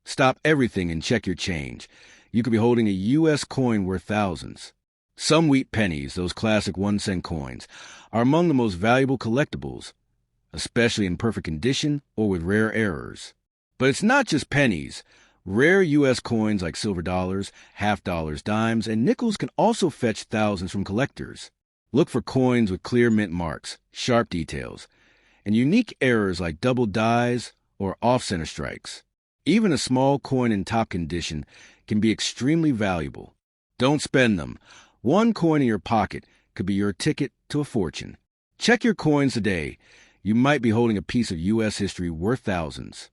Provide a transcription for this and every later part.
Stop everything and check your change. You could be holding a U.S. coin worth thousands. Some wheat pennies, those classic 1-cent coins, are among the most valuable collectibles, especially in perfect condition or with rare errors. But it's not just pennies. Rare U.S. coins like silver dollars, half dollars, dimes, and nickels can also fetch thousands from collectors. Look for coins with clear mint marks, sharp details, and unique errors like double dies or off-center strikes. Even a small coin in top condition can be extremely valuable. Don't spend them. One coin in your pocket could be your ticket to a fortune. Check your coins today. You might be holding a piece of U.S. history worth thousands.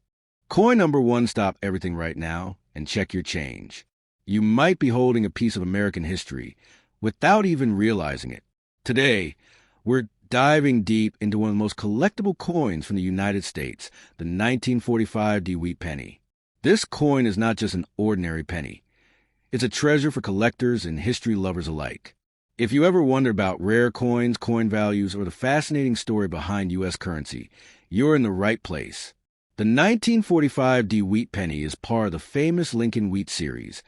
Coin number 1, stop everything right now and check your change. You might be holding a piece of American history without even realizing it. Today, we're diving deep into one of the most collectible coins from the United States, the 1945 D Wheat Penny. This coin is not just an ordinary penny. It's a treasure for collectors and history lovers alike. If you ever wonder about rare coins, coin values, or the fascinating story behind U.S. currency, you're in the right place. The 1945 D Wheat Penny is part of the famous Lincoln Wheat series,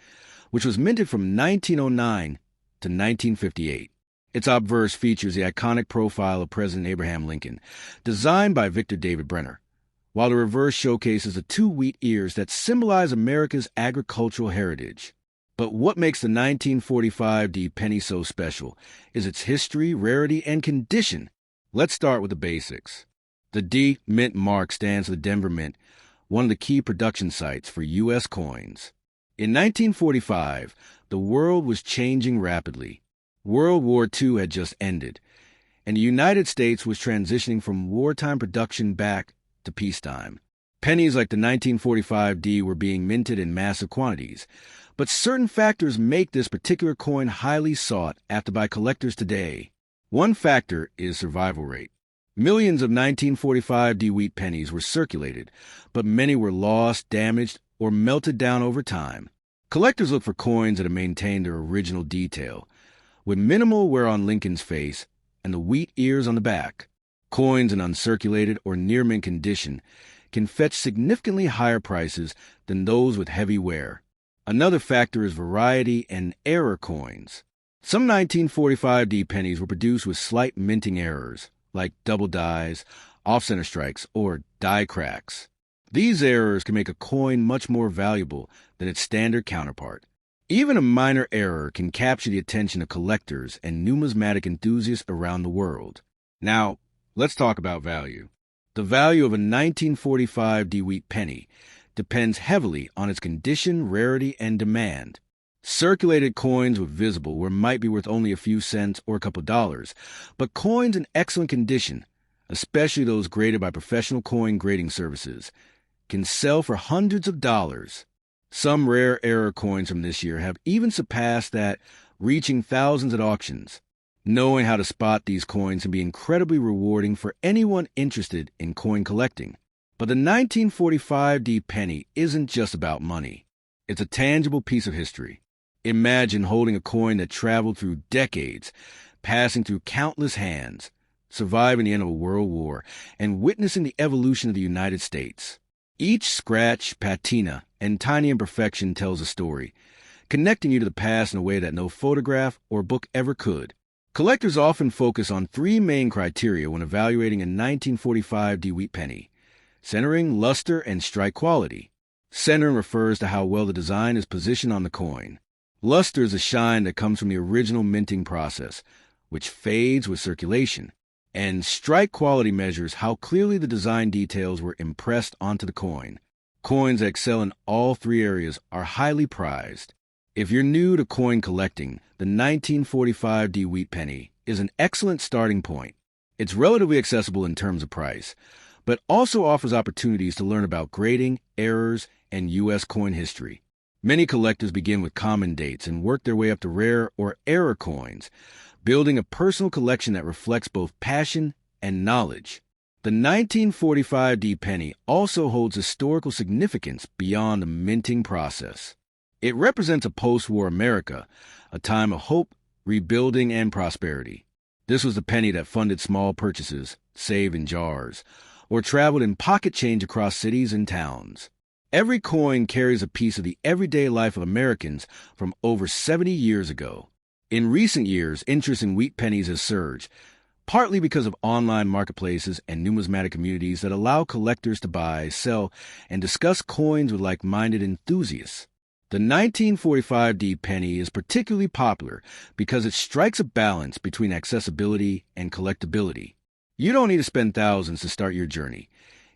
which was minted from 1909 to 1958. Its obverse features the iconic profile of President Abraham Lincoln, designed by Victor David Brenner, while the reverse showcases the 2 wheat ears that symbolize America's agricultural heritage. But what makes the 1945 D penny so special is its history, rarity, and condition. Let's start with the basics. The D mint mark stands for the Denver Mint, one of the key production sites for U.S. coins. In 1945, the world was changing rapidly. World War II had just ended, and the United States was transitioning from wartime production back to peacetime. Pennies like the 1945 D were being minted in massive quantities, but certain factors make this particular coin highly sought after by collectors today. One factor is survival rate. Millions of 1945 D wheat pennies were circulated, but many were lost, damaged, or melted down over time. Collectors look for coins that have maintained their original detail, with minimal wear on Lincoln's face and the wheat ears on the back. Coins in uncirculated or near-mint condition can fetch significantly higher prices than those with heavy wear. Another factor is variety and error coins. Some 1945 D pennies were produced with slight minting errors, like double dies, off-center strikes, or die cracks. These errors can make a coin much more valuable than its standard counterpart. Even a minor error can capture the attention of collectors and numismatic enthusiasts around the world. Now, let's talk about value. The value of a 1945 D wheat penny depends heavily on its condition, rarity, and demand. Circulated coins with visible wear might be worth only a few cents or a couple dollars, but coins in excellent condition, especially those graded by professional coin grading services, can sell for hundreds of dollars. Some rare error coins from this year have even surpassed that, reaching thousands at auctions. Knowing how to spot these coins can be incredibly rewarding for anyone interested in coin collecting. But the 1945 D penny isn't just about money. It's a tangible piece of history. Imagine holding a coin that traveled through decades, passing through countless hands, surviving the end of a world war, and witnessing the evolution of the United States. Each scratch, patina, and tiny imperfection tells a story, connecting you to the past in a way that no photograph or book ever could. Collectors often focus on 3 main criteria when evaluating a 1945 D wheat penny: centering, luster, and strike quality. Centering refers to how well the design is positioned on the coin. Luster is a shine that comes from the original minting process, which fades with circulation. And strike quality measures how clearly the design details were impressed onto the coin. Coins that excel in all 3 areas are highly prized. If you're new to coin collecting, the 1945 D wheat penny is an excellent starting point. It's relatively accessible in terms of price, but also offers opportunities to learn about grading, errors, and U.S. coin history. Many collectors begin with common dates and work their way up to rare or error coins, building a personal collection that reflects both passion and knowledge. The 1945 D penny also holds historical significance beyond the minting process. It represents a post-war America, a time of hope, rebuilding, and prosperity. This was the penny that funded small purchases, saved in jars, or traveled in pocket change across cities and towns. Every coin carries a piece of the everyday life of Americans from over 70 years ago. In recent years, interest in wheat pennies has surged, partly because of online marketplaces and numismatic communities that allow collectors to buy, sell, and discuss coins with like-minded enthusiasts. The 1945 D penny is particularly popular because it strikes a balance between accessibility and collectability. You don't need to spend thousands to start your journey,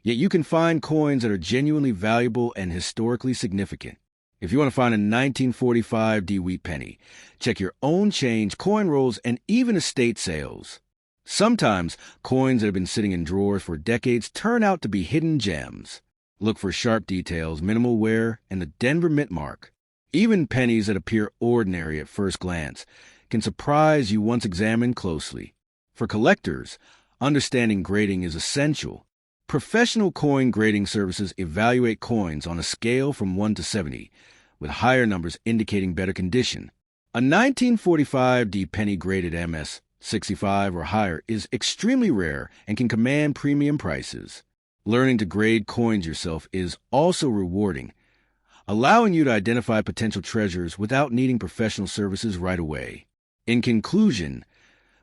yet you can find coins that are genuinely valuable and historically significant. If you want to find a 1945 D wheat penny, check your own change, coin rolls, and even estate sales. Sometimes, coins that have been sitting in drawers for decades turn out to be hidden gems. Look for sharp details, minimal wear, and the Denver mint mark. Even pennies that appear ordinary at first glance can surprise you once examined closely. For collectors, understanding grading is essential. Professional coin grading services evaluate coins on a scale from 1 to 70, with higher numbers indicating better condition. A 1945 D penny graded MS 65 or higher is extremely rare and can command premium prices. Learning to grade coins yourself is also rewarding, allowing you to identify potential treasures without needing professional services right away. In conclusion,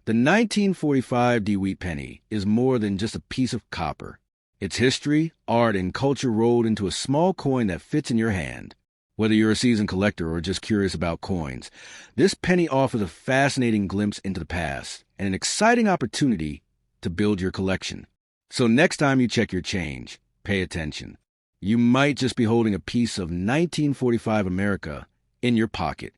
the 1945 D wheat penny is more than just a piece of copper. It's history, art, and culture rolled into a small coin that fits in your hand. Whether you're a seasoned collector or just curious about coins, this penny offers a fascinating glimpse into the past and an exciting opportunity to build your collection. So next time you check your change, pay attention. You might just be holding a piece of 1945 America in your pocket.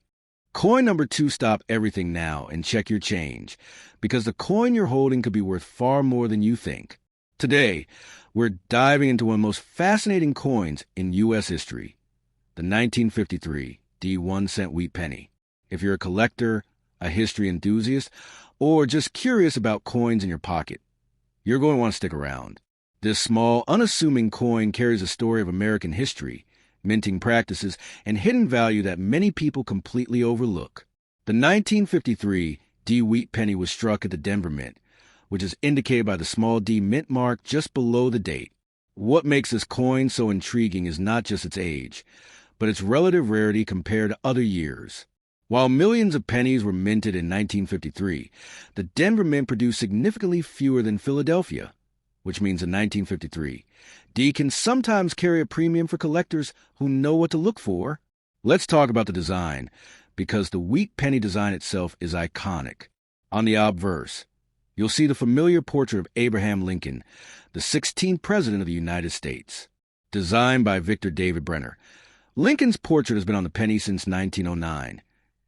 Coin number 2, stop everything now and check your change, because the coin you're holding could be worth far more than you think. Today, we're diving into one of the most fascinating coins in U.S. history, the 1953 D 1-cent wheat penny. If you're a collector, a history enthusiast, or just curious about coins in your pocket, you're going to want to stick around. This small, unassuming coin carries a story of American history, minting practices, and hidden value that many people completely overlook. The 1953 D wheat penny was struck at the Denver Mint, which is indicated by the small D mint mark just below the date. What makes this coin so intriguing is not just its age, but its relative rarity compared to other years. While millions of pennies were minted in 1953, the Denver Mint produced significantly fewer than Philadelphia, which means in 1953, D can sometimes carry a premium for collectors who know what to look for. Let's talk about the design, because the wheat penny design itself is iconic. On the obverse, you'll see the familiar portrait of Abraham Lincoln, the 16th President of the United States. Designed by Victor David Brenner, Lincoln's portrait has been on the penny since 1909,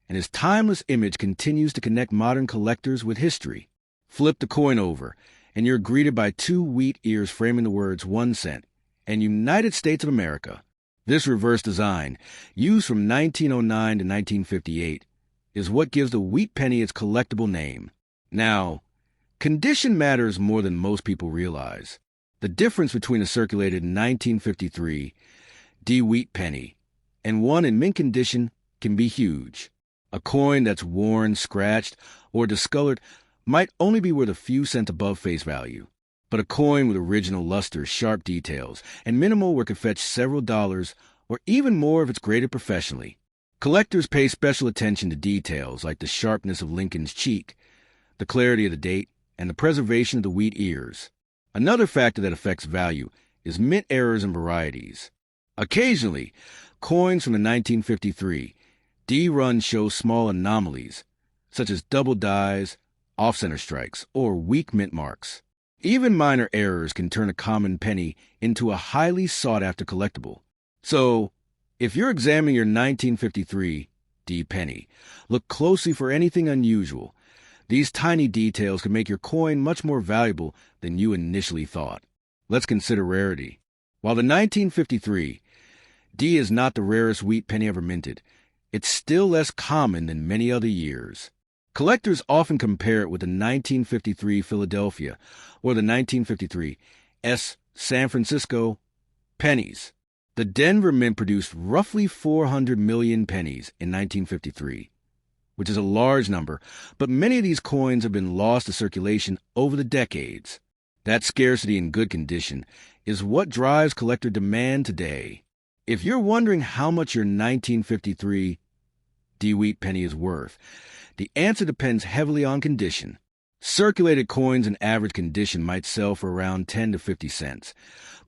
and his timeless image continues to connect modern collectors with history. Flip the coin over, and you're greeted by 2 wheat ears framing the words 1 cent and United States of America. This reverse design, used from 1909 to 1958, is what gives the wheat penny its collectible name. Now, condition matters more than most people realize. The difference between a circulated 1953 D wheat penny and one in mint condition can be huge. A coin that's worn, scratched, or discolored might only be worth a few cents above face value, but a coin with original luster, sharp details, and minimal work could fetch several dollars or even more if it's graded professionally. Collectors pay special attention to details like the sharpness of Lincoln's cheek, the clarity of the date, and the preservation of the wheat ears. Another factor that affects value is mint errors and varieties. Occasionally, coins from the 1953 D run show small anomalies, such as double dies, off-center strikes, or weak mint marks. Even minor errors can turn a common penny into a highly sought-after collectible. So, if you're examining your 1953 D penny, look closely for anything unusual. These tiny details can make your coin much more valuable than you initially thought. Let's consider rarity. While the 1953 D is not the rarest wheat penny ever minted, it's still less common than many other years. Collectors often compare it with the 1953 Philadelphia or the 1953 San Francisco pennies. The Denver Mint produced roughly 400 million pennies in 1953, which is a large number, but many of these coins have been lost to circulation over the decades. That scarcity in good condition is what drives collector demand today. If you're wondering how much your 1953 D Wheat penny is worth, the answer depends heavily on condition. Circulated coins in average condition might sell for around 10 to 50 cents,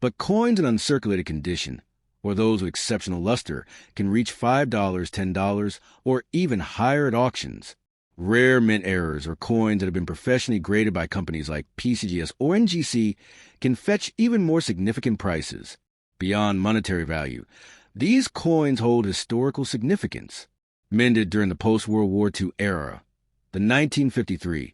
but coins in uncirculated condition, or those with exceptional luster, can reach $5, $10, or even higher at auctions. Rare mint errors or coins that have been professionally graded by companies like PCGS or NGC can fetch even more significant prices. Beyond monetary value, these coins hold historical significance. Minted during the post-World War II era, the 1953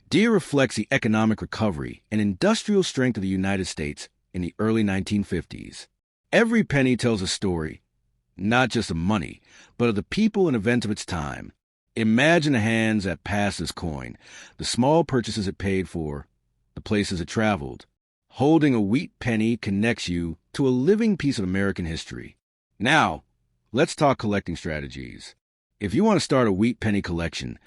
D reflects the economic recovery and industrial strength of the United States in the early 1950s. Every penny tells a story, not just of money, but of the people and events of its time. Imagine the hands that passed this coin, the small purchases it paid for, the places it traveled. Holding a wheat penny connects you to a living piece of American history. Now, let's talk collecting strategies. If you want to start a wheat penny collection,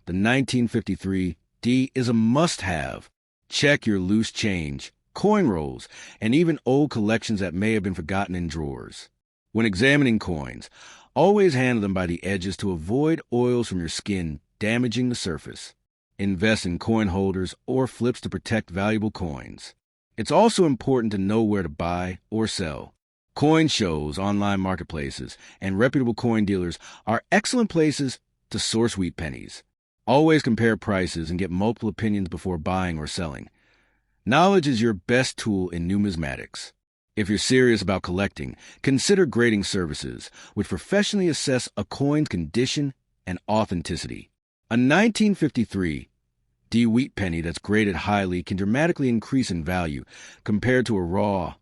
the 1953 D is a must-have. Check your loose change, coin rolls, and even old collections that may have been forgotten in drawers. When examining coins, always handle them by the edges to avoid oils from your skin damaging the surface. Invest in coin holders or flips to protect valuable coins. It's also important to know where to buy or sell. Coin shows, online marketplaces, and reputable coin dealers are excellent places to source wheat pennies. Always compare prices and get multiple opinions before buying or selling. Knowledge is your best tool in numismatics. If you're serious about collecting, consider grading services, which professionally assess a coin's condition and authenticity. A 1953 D wheat penny that's graded highly can dramatically increase in value compared to a raw,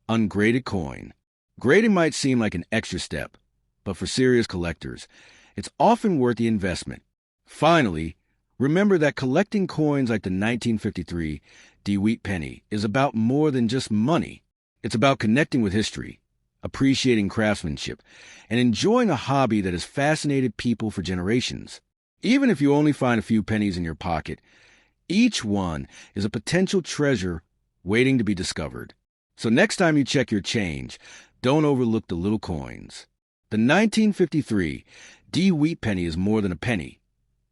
ungraded coin. Grading might seem like an extra step, but for serious collectors, it's often worth the investment. Finally, remember that collecting coins like the 1953 D Wheat penny is about more than just money. It's about connecting with history, appreciating craftsmanship, and enjoying a hobby that has fascinated people for generations. Even if you only find a few pennies in your pocket, each one is a potential treasure waiting to be discovered. So next time you check your change, don't overlook the little coins. The 1953 D Wheat penny is more than a penny.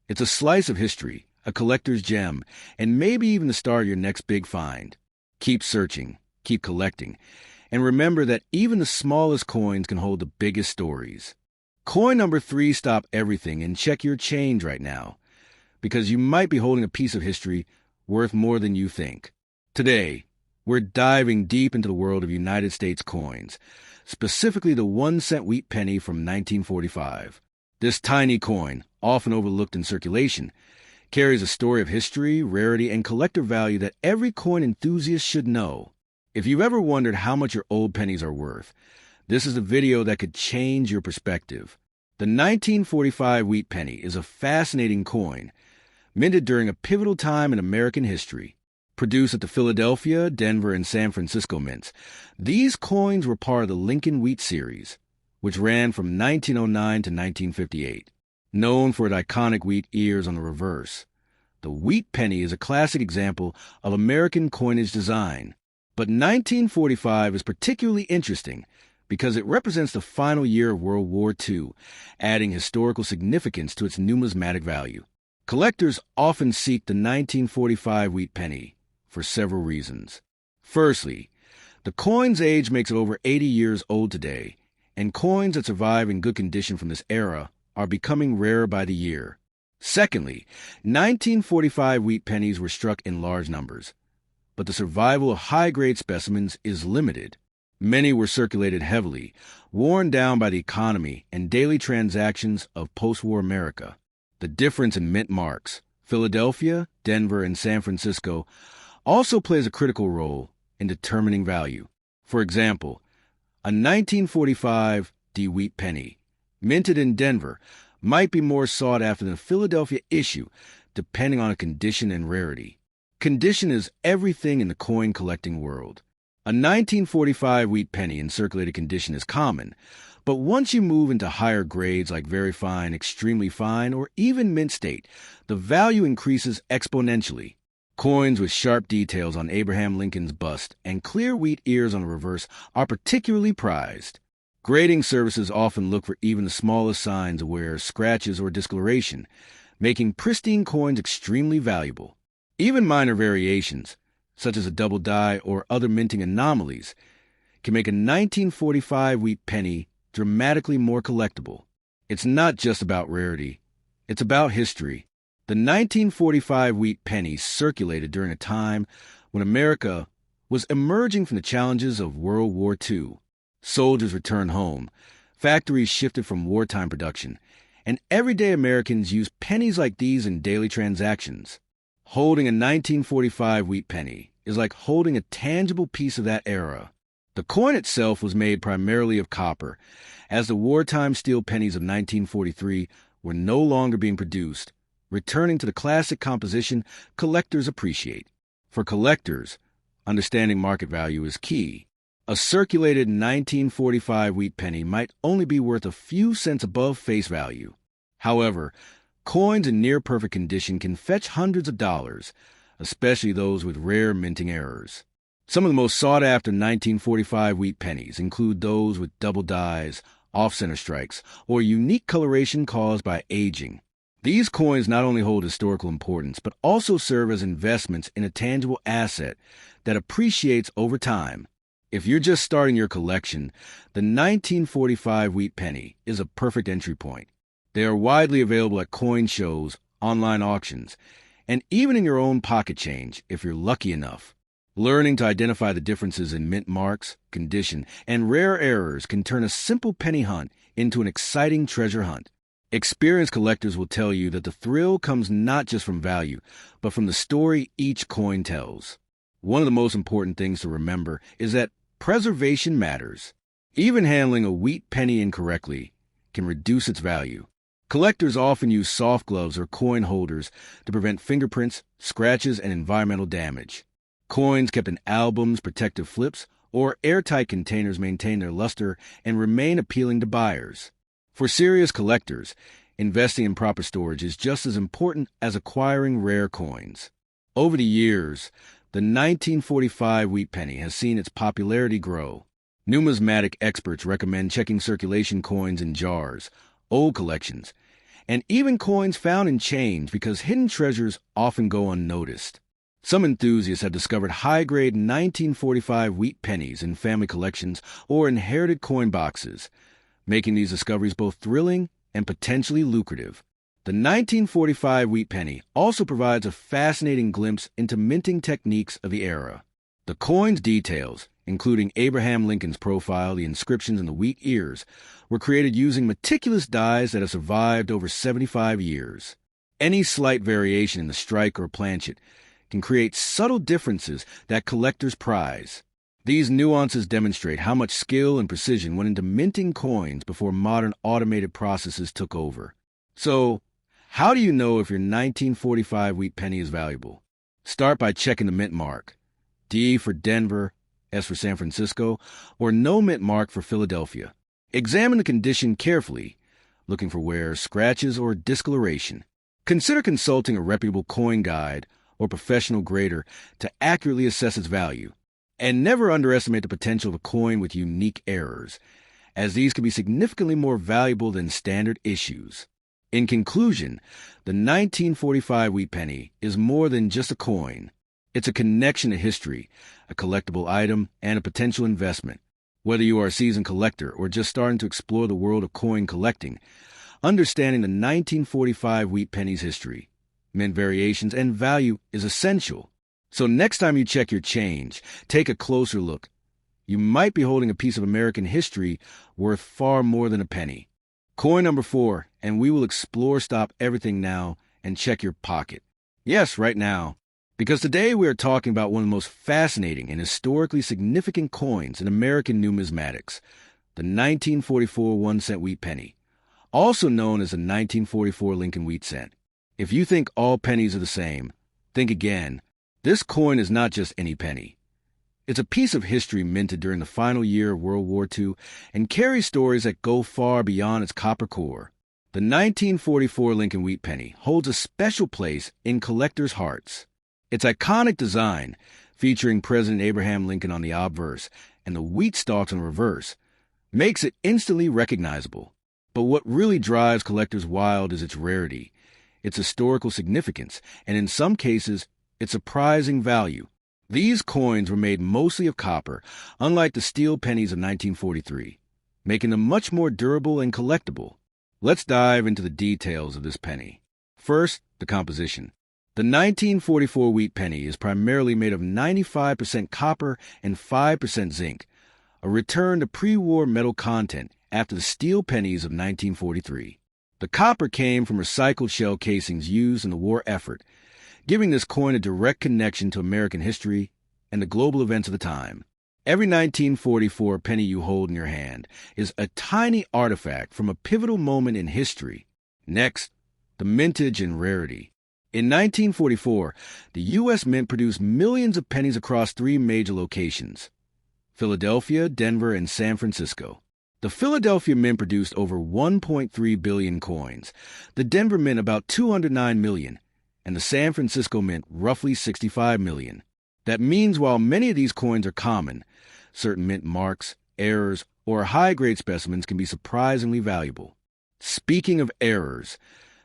It's a slice of history, a collector's gem, and maybe even the start of your next big find. Keep searching, keep collecting, and remember that even the smallest coins can hold the biggest stories. Coin number 3, stop everything and check your change right now, because you might be holding a piece of history worth more than you think. Today, we're diving deep into the world of United States coins, specifically the 1-cent wheat penny from 1945. This tiny coin, often overlooked in circulation, carries a story of history, rarity, and collector value that every coin enthusiast should know. If you've ever wondered how much your old pennies are worth, this is a video that could change your perspective. The 1945 wheat penny is a fascinating coin, minted during a pivotal time in American history. Produced at the Philadelphia, Denver, and San Francisco mints, these coins were part of the Lincoln Wheat series, which ran from 1909 to 1958. Known for its iconic wheat ears on the reverse, the wheat penny is a classic example of American coinage design. But 1945 is particularly interesting because it represents the final year of World War II, adding historical significance to its numismatic value. Collectors often seek the 1945 wheat penny for several reasons. Firstly, the coin's age makes it over 80 years old today, and coins that survive in good condition from this era are becoming rarer by the year. Secondly, 1945 wheat pennies were struck in large numbers, but the survival of high-grade specimens is limited. Many were circulated heavily, worn down by the economy and daily transactions of post-war America. The difference in mint marks, Philadelphia, Denver, and San Francisco, also plays a critical role in determining value. For example, a 1945 D wheat penny, minted in Denver, might be more sought after than a Philadelphia issue, depending on a condition and rarity. Condition is everything in the coin collecting world. A 1945 wheat penny in circulated condition is common, but once you move into higher grades like very fine, extremely fine, or even mint state, the value increases exponentially. Coins with sharp details on Abraham Lincoln's bust and clear wheat ears on the reverse are particularly prized. Grading services often look for even the smallest signs of wear, scratches, or discoloration, making pristine coins extremely valuable. Even minor variations, such as a double die or other minting anomalies, can make a 1945 wheat penny dramatically more collectible. It's not just about rarity, it's about history. The 1945 wheat penny circulated during a time when America was emerging from the challenges of World War II. Soldiers returned home, factories shifted from wartime production, and everyday Americans used pennies like these in daily transactions. Holding a 1945 wheat penny is like holding a tangible piece of that era. The coin itself was made primarily of copper, as the wartime steel pennies of 1943 were no longer being produced, returning to the classic composition collectors appreciate. For collectors, understanding market value is key. A circulated 1945 wheat penny might only be worth a few cents above face value. However, coins in near-perfect condition can fetch hundreds of dollars, especially those with rare minting errors. Some of the most sought-after 1945 wheat pennies include those with double dies, off-center strikes, or unique coloration caused by aging. These coins not only hold historical importance, but also serve as investments in a tangible asset that appreciates over time. If you're just starting your collection, the 1945 wheat penny is a perfect entry point. They are widely available at coin shows, online auctions, and even in your own pocket change if you're lucky enough. Learning to identify the differences in mint marks, condition, and rare errors can turn a simple penny hunt into an exciting treasure hunt. Experienced collectors will tell you that the thrill comes not just from value, but from the story each coin tells. One of the most important things to remember is that preservation matters. Even handling a wheat penny incorrectly can reduce its value. Collectors often use soft gloves or coin holders to prevent fingerprints, scratches, and environmental damage. Coins kept in albums, protective flips, or airtight containers maintain their luster and remain appealing to buyers. For serious collectors, investing in proper storage is just as important as acquiring rare coins. Over the years, the 1945 wheat penny has seen its popularity grow. Numismatic experts recommend checking circulation coins in jars, old collections, and even coins found in change because hidden treasures often go unnoticed. Some enthusiasts have discovered high-grade 1945 wheat pennies in family collections or inherited coin boxes, making these discoveries both thrilling and potentially lucrative. The 1945 wheat penny also provides a fascinating glimpse into minting techniques of the era. The coin's details, including Abraham Lincoln's profile, the inscriptions, and the wheat ears, were created using meticulous dies that have survived over 75 years. Any slight variation in the strike or planchet can create subtle differences that collectors prize. These nuances demonstrate how much skill and precision went into minting coins before modern automated processes took over. So, how do you know if your 1945 wheat penny is valuable? Start by checking the mint mark. D for Denver, S for San Francisco, or no mint mark for Philadelphia. Examine the condition carefully, looking for wear, scratches, or discoloration. Consider consulting a reputable coin guide or professional grader to accurately assess its value. And never underestimate the potential of a coin with unique errors, as these can be significantly more valuable than standard issues. In conclusion, the 1945 wheat penny is more than just a coin. It's a connection to history, a collectible item, and a potential investment. Whether you are a seasoned collector or just starting to explore the world of coin collecting, understanding the 1945 wheat penny's history, mint variations, and value is essential. So next time you check your change, take a closer look. You might be holding a piece of American history worth far more than a penny. Coin number 4, and we will explore Stop Everything now and check your pocket. Yes, right now. Because today we are talking about one of the most fascinating and historically significant coins in American numismatics, the 1944 1-cent wheat penny, also known as the 1944 Lincoln Wheat Cent. If you think all pennies are the same, think again. This coin is not just any penny. It's a piece of history minted during the final year of World War II and carries stories that go far beyond its copper core. The 1944 Lincoln Wheat Penny holds a special place in collectors' hearts. Its iconic design, featuring President Abraham Lincoln on the obverse and the wheat stalks on the reverse, makes it instantly recognizable. But what really drives collectors wild is its rarity, its historical significance, and in some cases, its surprising value. These coins were made mostly of copper, unlike the steel pennies of 1943, making them much more durable and collectible. Let's dive into the details of this penny. First, the composition. The 1944 wheat penny is primarily made of 95% copper and 5% zinc, a return to pre-war metal content after the steel pennies of 1943. The copper came from recycled shell casings used in the war effort, giving this coin a direct connection to American history and the global events of the time. Every 1944 penny you hold in your hand is a tiny artifact from a pivotal moment in history. Next, the mintage and rarity. In 1944, the U.S. Mint produced millions of pennies across three major locations: Philadelphia, Denver, and San Francisco. The Philadelphia Mint produced over 1.3 billion coins, the Denver Mint about 209 million, and the San Francisco Mint roughly 65 million. That means while many of these coins are common, certain mint marks, errors, or high-grade specimens can be surprisingly valuable. Speaking of errors,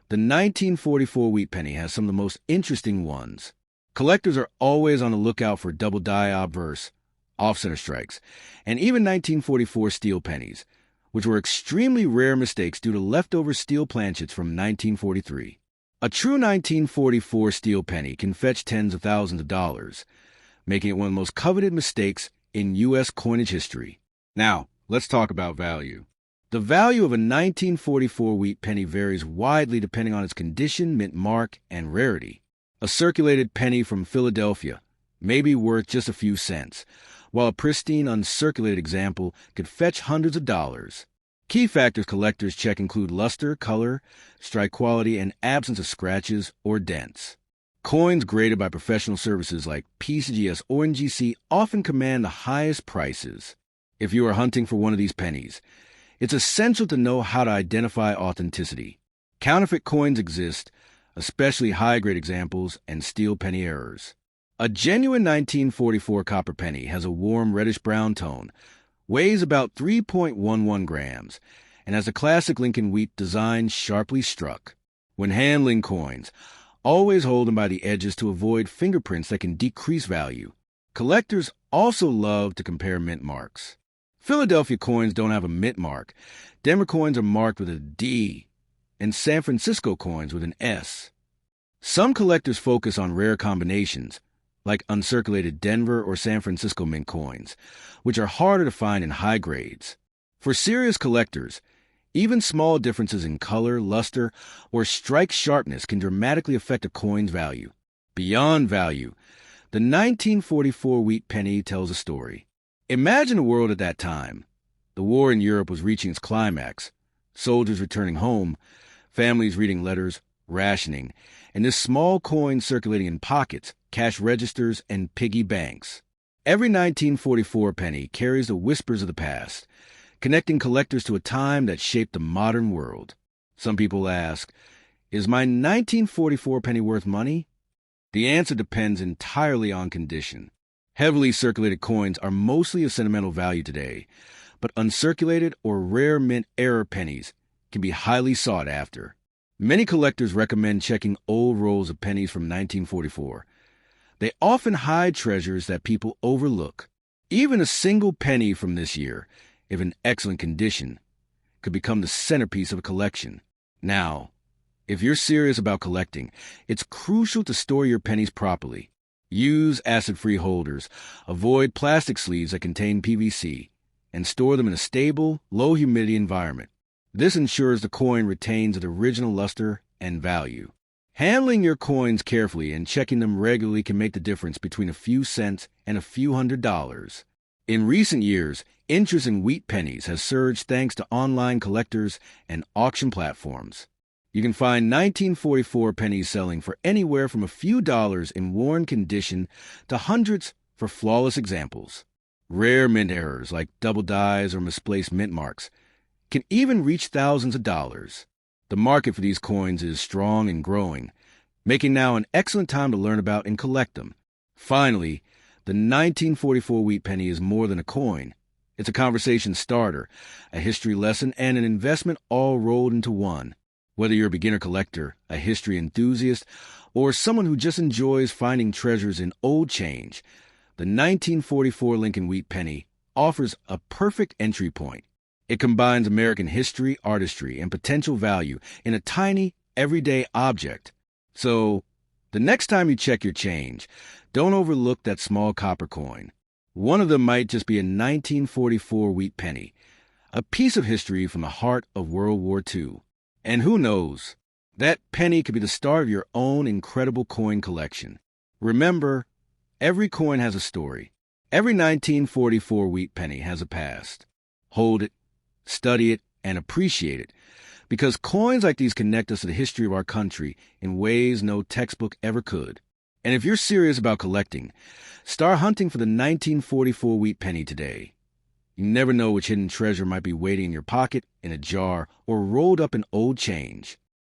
the 1944 wheat penny has some of the most interesting ones. Collectors are always on the lookout for double die obverse, off-center strikes, and even 1944 steel pennies, which were extremely rare mistakes due to leftover steel planchets from 1943. A true 1944 steel penny can fetch tens of thousands of dollars, making it one of the most coveted mistakes in U.S. coinage history. Now, let's talk about value. The value of a 1944 wheat penny varies widely depending on its condition, mint mark, and rarity. A circulated penny from Philadelphia may be worth just a few cents, while a pristine, uncirculated example could fetch hundreds of dollars. Key factors collectors check include luster, color, strike quality, and absence of scratches or dents. Coins graded by professional services like PCGS or NGC often command the highest prices. If you are hunting for one of these pennies, it's essential to know how to identify authenticity. Counterfeit coins exist, especially high-grade examples and steel penny errors. A genuine 1944 copper penny has a warm reddish-brown tone, weighs about 3.11 grams, and has a classic Lincoln Wheat design sharply struck. When handling coins, always hold them by the edges to avoid fingerprints that can decrease value. Collectors also love to compare mint marks. Philadelphia coins don't have a mint mark. Denver coins are marked with a D, and San Francisco coins with an S. Some collectors focus on rare combinations, like uncirculated Denver or San Francisco mint coins, which are harder to find in high grades. For serious collectors, even small differences in color, luster, or strike sharpness can dramatically affect a coin's value. Beyond value, the 1944 wheat penny tells a story. Imagine a world at that time. The war in Europe was reaching its climax, soldiers returning home, families reading letters, rationing, and this small coin circulating in pockets, cash registers, and piggy banks. Every 1944 penny carries the whispers of the past, connecting collectors to a time that shaped the modern world. Some people ask, is my 1944 penny worth money? The answer depends entirely on condition. Heavily circulated coins are mostly of sentimental value today, but uncirculated or rare mint error pennies can be highly sought after. Many collectors recommend checking old rolls of pennies from 1944. They often hide treasures that people overlook. Even a single penny from this year, if in excellent condition, could become the centerpiece of a collection. Now, if you're serious about collecting, it's crucial to store your pennies properly. Use acid-free holders, avoid plastic sleeves that contain PVC, and store them in a stable, low-humidity environment. This ensures the coin retains its original luster and value. Handling your coins carefully and checking them regularly can make the difference between a few cents and a few $100s. In recent years, interest in wheat pennies has surged thanks to online collectors and auction platforms. You can find 1944 pennies selling for anywhere from a few dollars in worn condition to hundreds for flawless examples. Rare mint errors like double dies or misplaced mint marks can even reach thousands of dollars. The market for these coins is strong and growing, making now an excellent time to learn about and collect them. Finally, the 1944 wheat penny is more than a coin. It's a conversation starter, a history lesson, and an investment all rolled into one. Whether you're a beginner collector, a history enthusiast, or someone who just enjoys finding treasures in old change, the 1944 Lincoln Wheat Penny offers a perfect entry point. It combines American history, artistry, and potential value in a tiny, everyday object. So, the next time you check your change, don't overlook that small copper coin. One of them might just be a 1944 wheat penny, a piece of history from the heart of World War II. And who knows, that penny could be the start of your own incredible coin collection. Remember, every coin has a story. Every 1944 wheat penny has a past. Hold it, study it, and appreciate it, because coins like these connect us to the history of our country in ways no textbook ever could. And if you're serious about collecting, start hunting for the 1944 wheat penny today. You never know which hidden treasure might be waiting in your pocket, in a jar, or rolled up in old change.